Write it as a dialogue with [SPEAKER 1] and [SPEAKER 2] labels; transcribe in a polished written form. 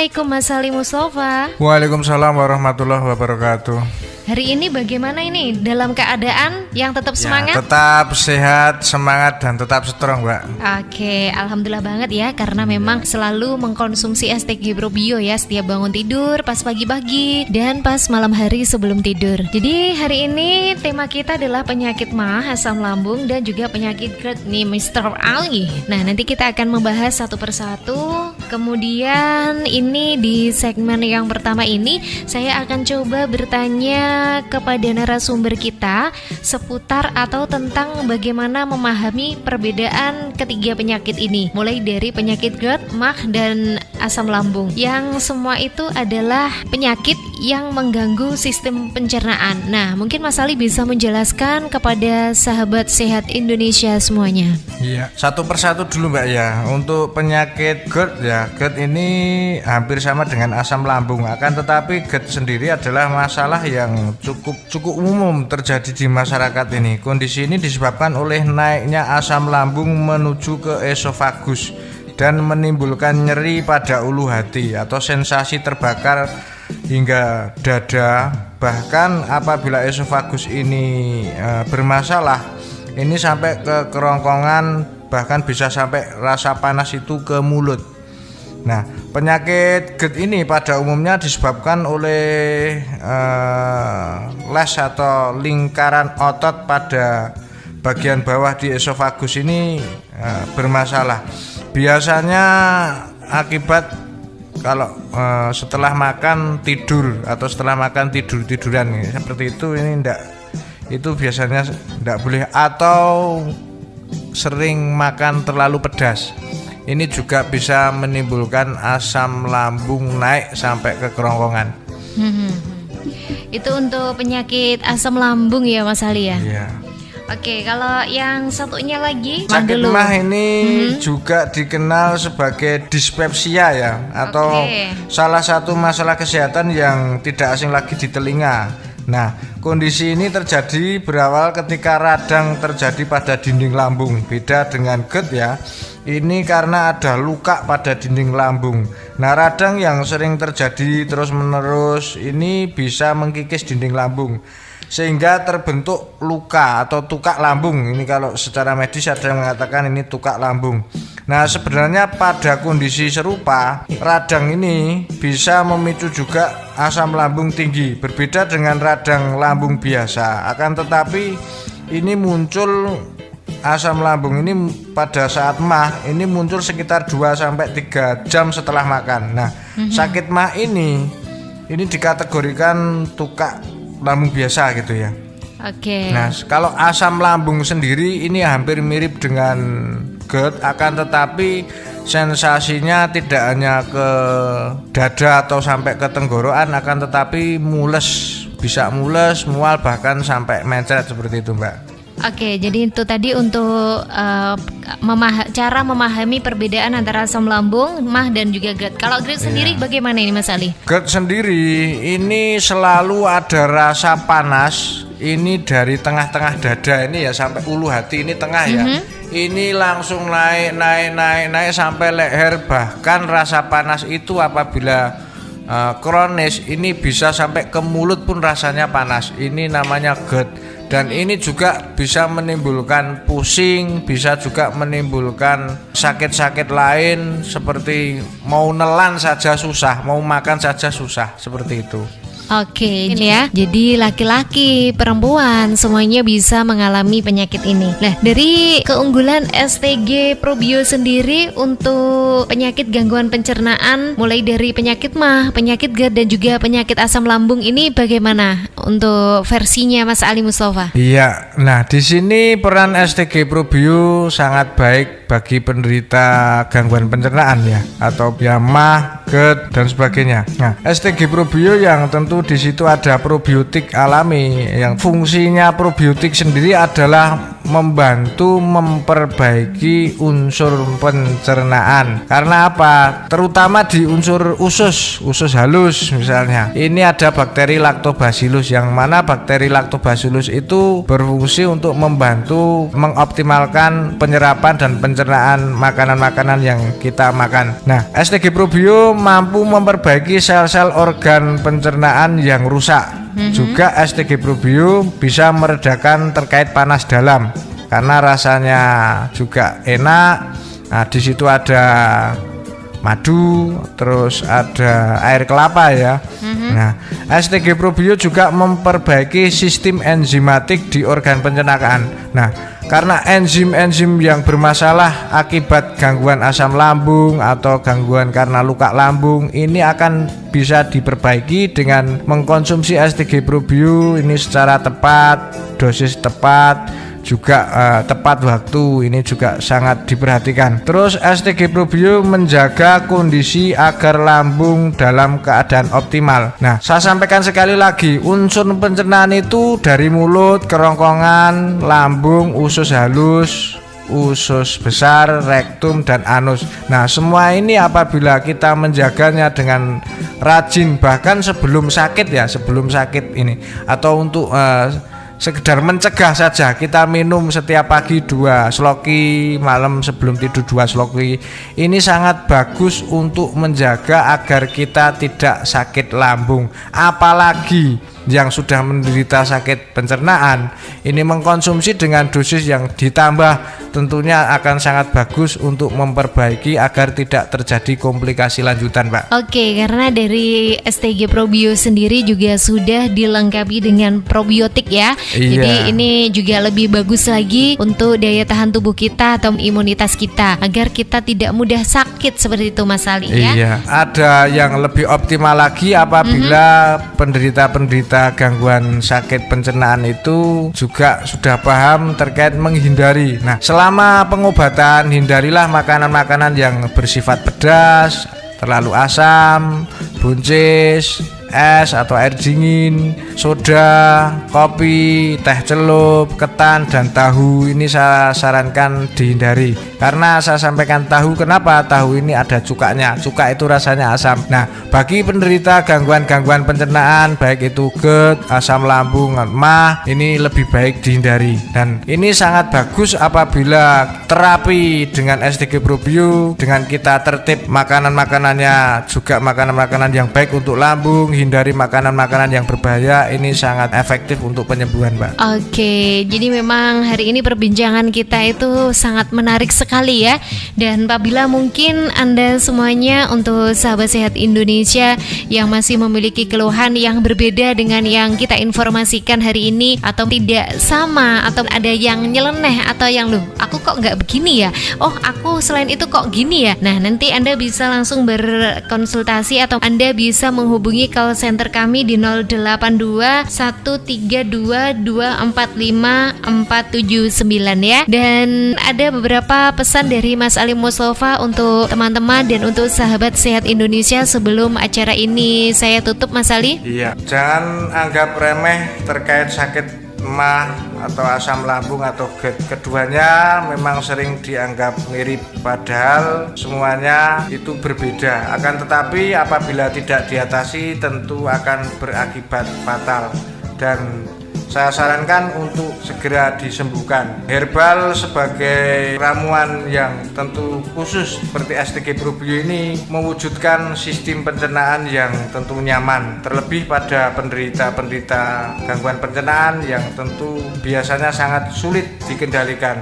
[SPEAKER 1] Assalamualaikum Mas Ali Mustafa.
[SPEAKER 2] Waalaikumsalam warahmatullahi wabarakatuh.
[SPEAKER 1] Hari ini bagaimana ini? Dalam keadaan yang tetap semangat?
[SPEAKER 2] Tetap sehat, semangat, dan tetap strong, Mbak.
[SPEAKER 1] Oke, alhamdulillah banget ya. Karena memang selalu mengkonsumsi STG Probio ya. Setiap bangun tidur, pas pagi-pagi, dan pas malam hari sebelum tidur. Jadi hari ini tema kita adalah penyakit MAH, asam lambung, dan juga penyakit GERD nih Mr. Ali. Nah, nanti kita akan membahas satu persatu. Kemudian ini di segmen yang pertama ini saya akan coba bertanya kepada narasumber kita seputar atau tentang bagaimana memahami perbedaan ketiga penyakit ini, mulai dari penyakit GERD, MAH, dan asam lambung, yang semua itu adalah penyakit yang mengganggu sistem pencernaan. Nah, mungkin Mas Ali bisa menjelaskan kepada sahabat sehat Indonesia semuanya.
[SPEAKER 2] Iya, satu persatu dulu, Mbak ya. Untuk penyakit GERD ya, GERD ini hampir sama dengan asam lambung. Akan tetapi GERD sendiri adalah masalah yang cukup umum terjadi di masyarakat ini. Kondisi ini disebabkan oleh naiknya asam lambung menuju ke esofagus dan menimbulkan nyeri pada ulu hati atau sensasi terbakar hingga dada. Bahkan apabila esofagus ini bermasalah, ini sampai ke kerongkongan, bahkan bisa sampai rasa panas itu ke mulut. Nah, penyakit GERD ini pada umumnya disebabkan oleh les atau lingkaran otot pada bagian bawah di esofagus ini bermasalah. Biasanya akibat kalau setelah makan tidur atau setelah makan tiduran seperti itu, ini itu biasanya tidak boleh, atau sering makan terlalu pedas. Ini juga bisa menimbulkan asam lambung naik sampai ke kerongkongan.
[SPEAKER 1] Itu untuk penyakit asam lambung ya Mas Ali ya?
[SPEAKER 2] Iya.
[SPEAKER 1] Oke, kalau yang satunya lagi
[SPEAKER 2] sakit MAH ini juga dikenal sebagai dispepsia ya, atau salah satu masalah kesehatan yang tidak asing lagi di telinga. Nah, kondisi ini terjadi berawal ketika radang terjadi pada dinding lambung. Beda dengan GERD ya, ini karena ada luka pada dinding lambung. Nah, radang yang sering terjadi terus-menerus ini bisa mengkikis dinding lambung sehingga terbentuk luka atau tukak lambung. Ini kalau secara medis ada yang mengatakan ini tukak lambung. Nah, sebenarnya pada kondisi serupa, radang ini bisa memicu juga asam lambung tinggi. Berbeda dengan radang lambung biasa. Akan tetapi ini muncul asam lambung ini pada saat MAH ini muncul sekitar 2-3 jam setelah makan. Nah, sakit MAH ini dikategorikan tukak lambung biasa gitu ya.
[SPEAKER 1] Oke.
[SPEAKER 2] Nah, kalau asam lambung sendiri ini hampir mirip dengan GERD, akan tetapi sensasinya tidak hanya ke dada atau sampai ke tenggorokan, akan tetapi mules, bisa mules, mual, bahkan sampai mencret seperti itu, Mbak.
[SPEAKER 1] Oke, jadi itu tadi untuk cara memahami perbedaan antara asam lambung, MAH, dan juga GERD. Kalau GERD sendiri bagaimana ini Mas Ali?
[SPEAKER 2] GERD sendiri ini selalu ada rasa panas. Ini dari tengah-tengah dada ini ya sampai ulu hati ini tengah ya. Ini langsung naik sampai leher. Bahkan rasa panas itu apabila kronis ini bisa sampai ke mulut pun rasanya panas. Ini namanya GERD. Dan ini juga bisa menimbulkan pusing, bisa juga menimbulkan sakit-sakit lain seperti mau nelan saja susah, mau makan saja susah, seperti itu.
[SPEAKER 1] Oke, ya. Jadi laki-laki, perempuan semuanya bisa mengalami penyakit ini. Nah, dari keunggulan STG Probio sendiri untuk penyakit gangguan pencernaan, mulai dari penyakit MAH, penyakit GERD, dan juga penyakit asam lambung ini bagaimana untuk versinya Mas Ali Mustafa?
[SPEAKER 2] Iya, nah di sini peran STG Probio sangat baik bagi penderita gangguan pencernaan ya, atau ya MAH, GERD, dan sebagainya. Nah, STG Probio yang tentu di situ ada probiotik alami, yang fungsinya probiotik sendiri adalah membantu memperbaiki unsur pencernaan. Karena apa? Terutama di unsur usus halus misalnya. Ini ada bakteri Lactobacillus, yang mana bakteri Lactobacillus itu berfungsi untuk membantu mengoptimalkan penyerapan dan pencernaan makanan-makanan yang kita makan. Nah, STG Probio mampu memperbaiki sel-sel organ pencernaan yang rusak. Juga STG Probio bisa meredakan terkait panas dalam karena rasanya juga enak. Nah, di situ ada madu, terus ada air kelapa ya. Nah, STG Probio juga memperbaiki sistem enzimatik di organ pencernaan. Nah, karena enzim-enzim yang bermasalah akibat gangguan asam lambung atau gangguan karena luka lambung ini akan bisa diperbaiki dengan mengkonsumsi STG Probio ini secara tepat, dosis tepat, juga tepat waktu. Ini juga sangat diperhatikan. Terus STG Probio menjaga kondisi agar lambung dalam keadaan optimal. Nah, saya sampaikan sekali lagi, unsur pencernaan itu dari mulut, kerongkongan, lambung, usus halus, usus besar, rektum, dan anus. Nah, semua ini apabila kita menjaganya dengan rajin, bahkan sebelum sakit ini, atau untuk sekedar mencegah saja, kita minum setiap pagi 2 sloki, malam sebelum tidur 2 sloki. Ini sangat bagus untuk menjaga agar kita tidak sakit lambung. Apalagi yang sudah menderita sakit pencernaan, ini mengkonsumsi dengan dosis yang ditambah tentunya akan sangat bagus untuk memperbaiki agar tidak terjadi komplikasi lanjutan, Pak.
[SPEAKER 1] Oke, karena dari STG Probio sendiri juga sudah dilengkapi dengan probiotik ya.
[SPEAKER 2] Iya.
[SPEAKER 1] Jadi ini juga lebih bagus lagi untuk daya tahan tubuh kita atau imunitas kita, agar kita tidak mudah sakit seperti itu, Mas Ali ya.
[SPEAKER 2] Iya, ada yang lebih optimal lagi apabila penderita-penderita gangguan sakit pencernaan itu juga sudah paham terkait menghindari. Nah, selama pengobatan hindarilah makanan-makanan yang bersifat pedas, terlalu asam, buncis, es atau air dingin, soda, kopi, teh celup, ketan, dan tahu. Ini saya sarankan dihindari. Karena saya sampaikan tahu, kenapa? Tahu ini ada cukanya. Cuka itu rasanya asam. Nah, bagi penderita gangguan-gangguan pencernaan, baik itu GERD, asam lambung, MAH, ini lebih baik dihindari. Dan ini sangat bagus apabila terapi dengan STG Probio, dengan kita tertib makanan-makanannya, juga makanan-makanan yang baik untuk lambung, hindari makanan-makanan yang berbahaya, ini sangat efektif untuk penyembuhan, Mbak.
[SPEAKER 1] Oke, jadi memang hari ini perbincangan kita itu sangat menarik sekali ya. Dan apabila mungkin Anda semuanya, untuk sahabat sehat Indonesia yang masih memiliki keluhan yang berbeda dengan yang kita informasikan hari ini, atau tidak sama, atau ada yang nyeleneh, atau yang loh aku kok nggak begini ya, oh aku selain itu kok gini ya. Nah, nanti Anda bisa langsung berkonsultasi atau Anda bisa menghubungi call center kami di 082 132 245 479 ya. Dan ada beberapa pesan dari Mas Ali Mustafa untuk teman-teman dan untuk sahabat sehat Indonesia sebelum acara ini saya tutup, Mas Ali.
[SPEAKER 2] Iya, jangan anggap remeh terkait sakit MAH atau asam lambung atau GERD. Keduanya memang sering dianggap mirip, padahal semuanya itu berbeda. Akan tetapi apabila tidak diatasi tentu akan berakibat fatal, dan saya sarankan untuk segera disembuhkan. Herbal sebagai ramuan yang tentu khusus seperti STG Probio ini mewujudkan sistem pencernaan yang tentu nyaman, terlebih pada penderita-penderita gangguan pencernaan yang tentu biasanya sangat sulit dikendalikan.